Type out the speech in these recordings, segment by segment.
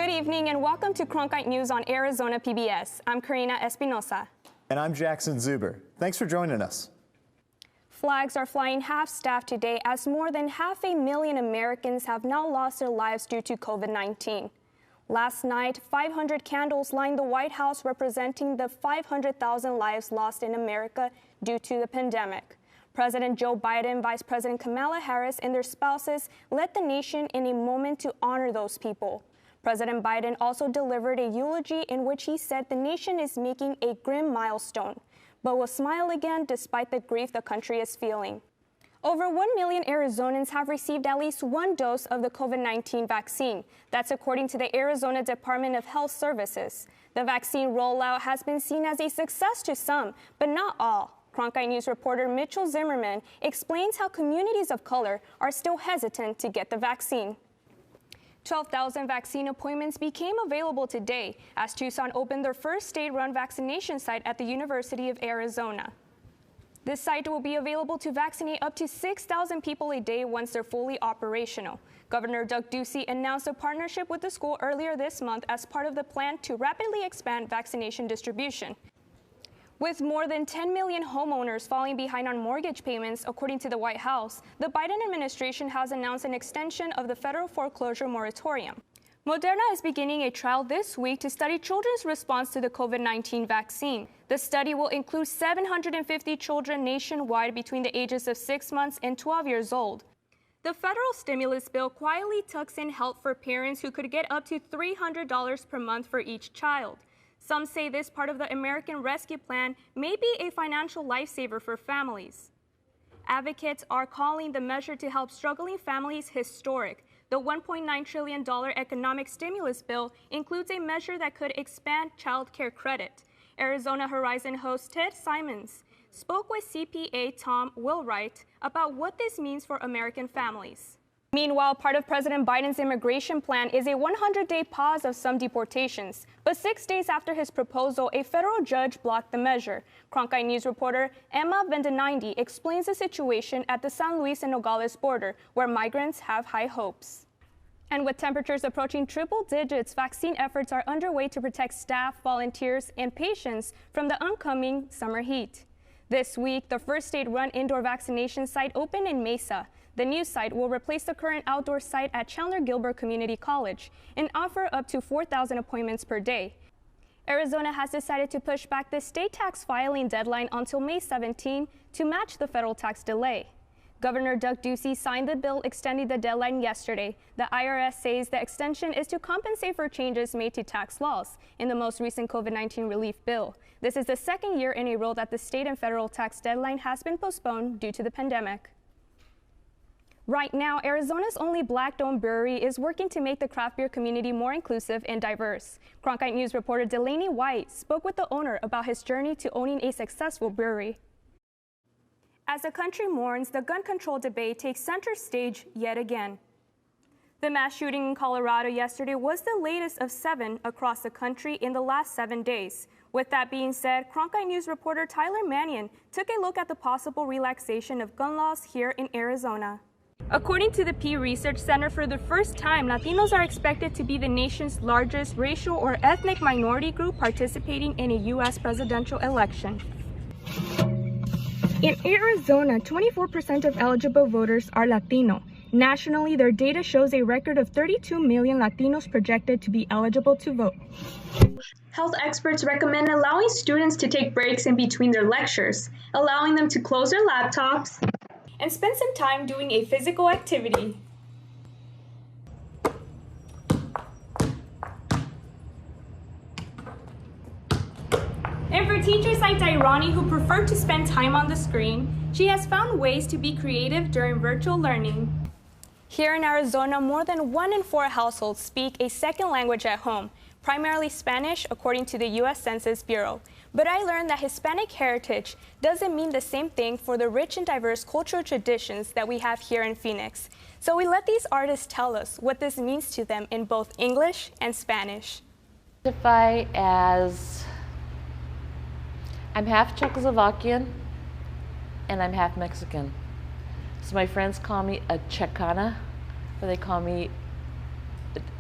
Good evening and welcome to Cronkite News on Arizona PBS. I'm Karina Espinoza. And I'm Jackson Zuber. Thanks for joining us. Flags are flying half-staff today as more than 500,000 Americans have now lost their lives due to COVID-19. Last night, 500 candles lined the White House representing the 500,000 lives lost in America due to the pandemic. President Joe Biden, Vice President Kamala Harris, and their spouses led the nation in a moment to honor those people. President Biden also delivered a eulogy in which he said the nation is making a grim milestone, but will smile again despite the grief the country is feeling. Over 1 million Arizonans have received at least one dose of the COVID-19 vaccine. That's according to the Arizona Department of Health Services. The vaccine rollout has been seen as a success to some, but not all. Cronkite News reporter Mitchell Zimmerman explains how communities of color are still hesitant to get the vaccine. 12,000 vaccine appointments became available today as Tucson opened their first state-run vaccination site at the University of Arizona. This site will be available to vaccinate up to 6,000 people a day once they're fully operational. Governor Doug Ducey announced a partnership with the school earlier this month as part of the plan to rapidly expand vaccination distribution. With more than 10 million homeowners falling behind on mortgage payments, according to the White House, the Biden administration has announced an extension of the federal foreclosure moratorium. Moderna is beginning a trial this week to study children's response to the COVID-19 vaccine. The study will include 750 children nationwide between the ages of 6 months and 12 years old. The federal stimulus bill quietly tucks in help for parents who could get up to $300 per month for each child. Some say this part of the American Rescue Plan may be a financial lifesaver for families. Advocates are calling the measure to help struggling families historic. The $1.9 trillion economic stimulus bill includes a measure that could expand child care credit. Arizona Horizon host Ted Simons spoke with CPA Tom Wilwright about what this means for American families. Meanwhile, part of President Biden's immigration plan is a 100-day pause of some deportations. But 6 days after his proposal, a federal judge blocked the measure. Cronkite News reporter Emma Vendenindi explains the situation at the San Luis and Nogales border, where migrants have high hopes. And with temperatures approaching triple digits, vaccine efforts are underway to protect staff, volunteers, and patients from the oncoming summer heat. This week, the first state-run indoor vaccination site opened in Mesa. The new site will replace the current outdoor site at Chandler Gilbert Community College and offer up to 4,000 appointments per day. Arizona has decided to push back the state tax filing deadline until May 17 to match the federal tax delay. Governor Doug Ducey signed the bill extending the deadline yesterday. The IRS says the extension is to compensate for changes made to tax laws in the most recent COVID-19 relief bill. This is the second year in a row that the state and federal tax deadline has been postponed due to the pandemic. Right now, Arizona's only Black-owned brewery is working to make the craft beer community more inclusive and diverse. Cronkite News reporter Delaney White spoke with the owner about his journey to owning a successful brewery. As the country mourns, the gun control debate takes center stage yet again. The mass shooting in Colorado yesterday was the latest of 7 across the country in the last 7 days. With that being said, Cronkite News reporter Tyler Mannion took a look at the possible relaxation of gun laws here in Arizona. According to the Pew Research Center, for the first time, Latinos are expected to be the nation's largest racial or ethnic minority group participating in a U.S. presidential election. In Arizona, 24% of eligible voters are Latino. Nationally, their data shows a record of 32 million Latinos projected to be eligible to vote. Health experts recommend allowing students to take breaks in between their lectures, allowing them to close their laptops and spend some time doing a physical activity. And for teachers like Dairani who prefer to spend time on the screen, she has found ways to be creative during virtual learning. Here in Arizona, more than 1 in 4 households speak a second language at home, primarily Spanish, according to the U.S. Census Bureau. But I learned that Hispanic heritage doesn't mean the same thing for the rich and diverse cultural traditions that we have here in Phoenix. So we let these artists tell us what this means to them in both English and Spanish. As I'm half Czechoslovakian and I'm half Mexican. So my friends call me a Chicana, or they call me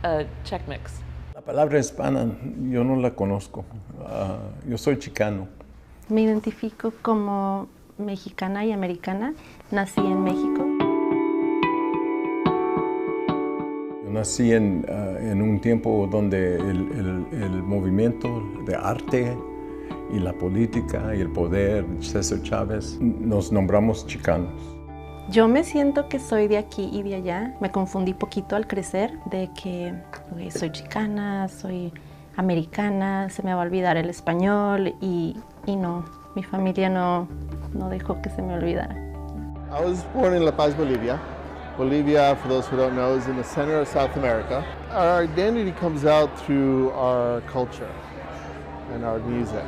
a Czech mix. Palabra hispana, yo no la conozco. Yo soy chicano. Me identifico como mexicana y americana. Nací en México. Yo nací en un tiempo donde el movimiento de arte y la política y el poder, César Chávez, nos nombramos chicanos. Yo me siento que soy de aquí y de allá. Me confundí poquito al crecer de que soy chicana, soy americana, se me va a olvidar el español y no, mi familia no dejó que se me olvidara. I was born in La Paz, Bolivia. Bolivia, for those who don't know, is in the center of South America. Our identity comes out through our culture and our music.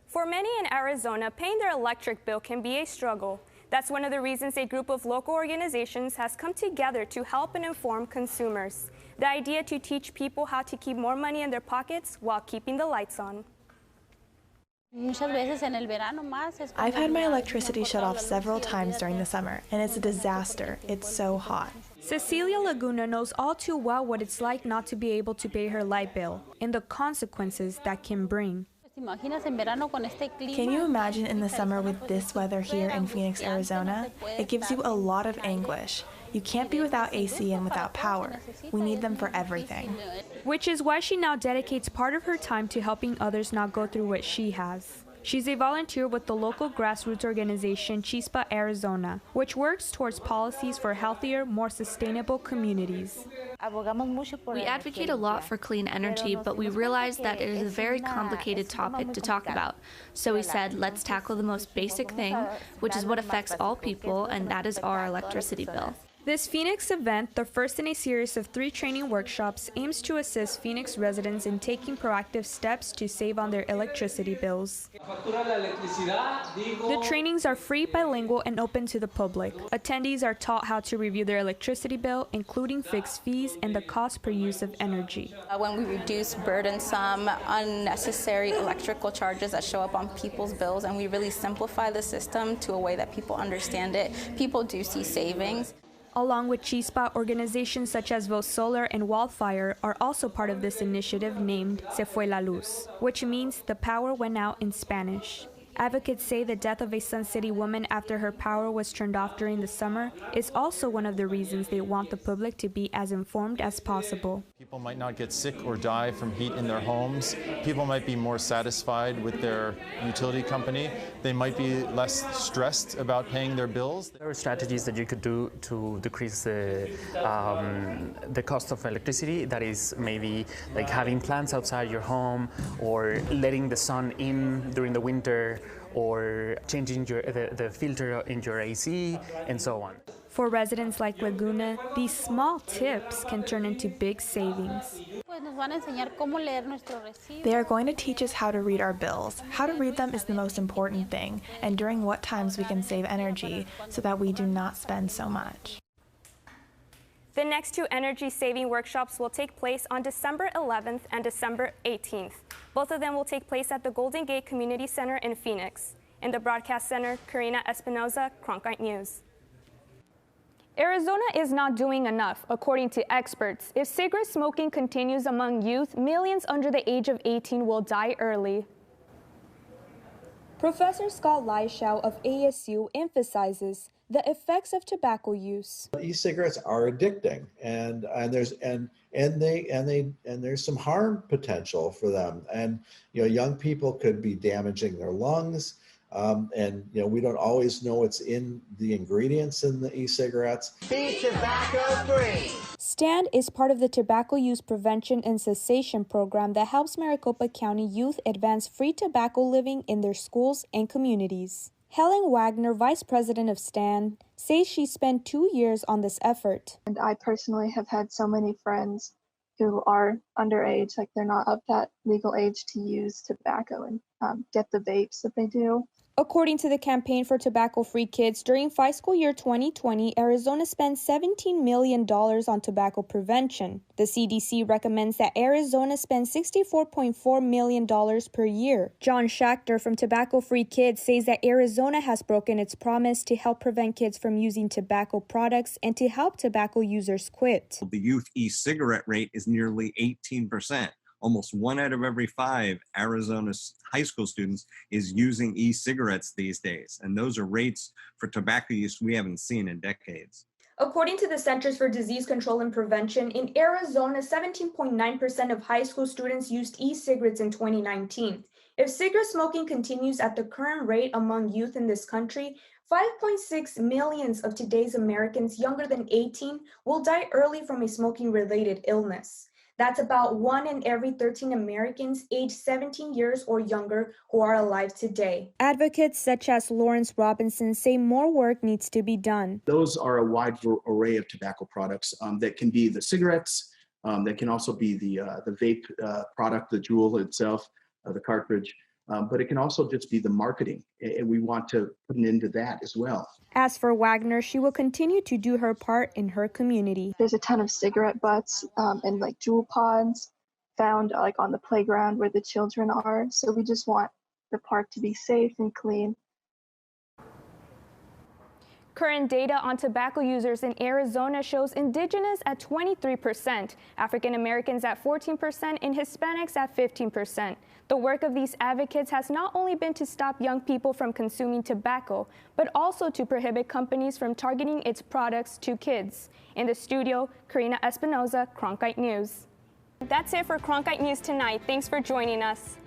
For many in Arizona, paying their electric bill can be a struggle. That's one of the reasons a group of local organizations has come together to help and inform consumers. The idea to teach people how to keep more money in their pockets while keeping the lights on. I've had my electricity shut off several times during the summer, and it's a disaster. It's so hot. Cecilia Laguna knows all too well what it's like not to be able to pay her light bill and the consequences that can bring. Can you imagine in the summer with this weather here in Phoenix, Arizona? It gives you a lot of anguish. You can't be without AC and without power. We need them for everything. Which is why she now dedicates part of her time to helping others not go through what she has. She's a volunteer with the local grassroots organization Chispa Arizona, which works towards policies for healthier, more sustainable communities. We advocate a lot for clean energy, but we realize that it is a very complicated topic to talk about. So we said, let's tackle the most basic thing, which is what affects all people, and that is our electricity bill. This Phoenix event, the first in a series of 3 training workshops, aims to assist Phoenix residents in taking proactive steps to save on their electricity bills. The trainings are free, bilingual, and open to the public. Attendees are taught how to review their electricity bill, including fixed fees and the cost per use of energy. When we reduce burdensome, unnecessary electrical charges that show up on people's bills, and we really simplify the system to a way that people understand it, people do see savings. Along with Chispa, organizations such as Voz Solar and Wildfire are also part of this initiative named Se Fue la Luz, which means the power went out in Spanish. Advocates say the death of a Sun City woman after her power was turned off during the summer is also one of the reasons they want the public to be as informed as possible. People might not get sick or die from heat in their homes. People might be more satisfied with their utility company. They might be less stressed about paying their bills. There are strategies that you could do to decrease the cost of electricity. That is maybe like having plants outside your home, or letting the sun in during the winter, or changing the filter in your AC, and so on. For residents like Laguna, these small tips can turn into big savings. They are going to teach us how to read our bills. How to read them is the most important thing, and during what times we can save energy so that we do not spend so much. The next 2 energy-saving workshops will take place on December 11th and December 18th. Both of them will take place at the Golden Gate Community Center in Phoenix. In the Broadcast Center, Karina Espinoza, Cronkite News. Arizona is not doing enough, according to experts. If cigarette smoking continues among youth, millions under the age of 18 will die early. Professor Scott Leishow of ASU emphasizes the effects of tobacco use. E-cigarettes are addicting, and there's some harm potential for them. And young people could be damaging their lungs. We don't always know what's in the ingredients in the e-cigarettes. Be tobacco free. STAND is part of the Tobacco Use Prevention and Cessation program that helps Maricopa County youth advance free tobacco living in their schools and communities. Helen Wagner, vice president of STAND, says she spent 2 years on this effort. And I personally have had so many friends who are underage, like they're not of that legal age to use tobacco and get the vapes that they do. According to the Campaign for Tobacco-Free Kids, during fiscal year 2020, Arizona spent $17 million on tobacco prevention. The CDC recommends that Arizona spend $64.4 million per year. John Schachter from Tobacco-Free Kids says that Arizona has broken its promise to help prevent kids from using tobacco products and to help tobacco users quit. The youth e-cigarette rate is nearly 18%. almost 1 out of every 5 Arizona high school students is using e-cigarettes these days. And those are rates for tobacco use we haven't seen in decades. According to the Centers for Disease Control and Prevention, in Arizona, 17.9% of high school students used e-cigarettes in 2019. If cigarette smoking continues at the current rate among youth in this country, 5.6 million of today's Americans younger than 18 will die early from a smoking-related illness. That's about 1 in every 13 Americans aged 17 years or younger who are alive today. Advocates such as Lawrence Robinson say more work needs to be done. Those are a wide array of tobacco products that can be the cigarettes, that can also be the vape product, the jewel itself, the cartridge, but it can also just be the marketing, and we want to put an end to that as well. As for Wagner, she will continue to do her part in her community. There's a ton of cigarette butts and like jewel pods found like on the playground where the children are. So we just want the park to be safe and clean. Current data on tobacco users in Arizona shows Indigenous at 23%, African Americans at 14%, and Hispanics at 15%. The work of these advocates has not only been to stop young people from consuming tobacco, but also to prohibit companies from targeting its products to kids. In the studio, Karina Espinoza, Cronkite News. That's it for Cronkite News tonight. Thanks for joining us.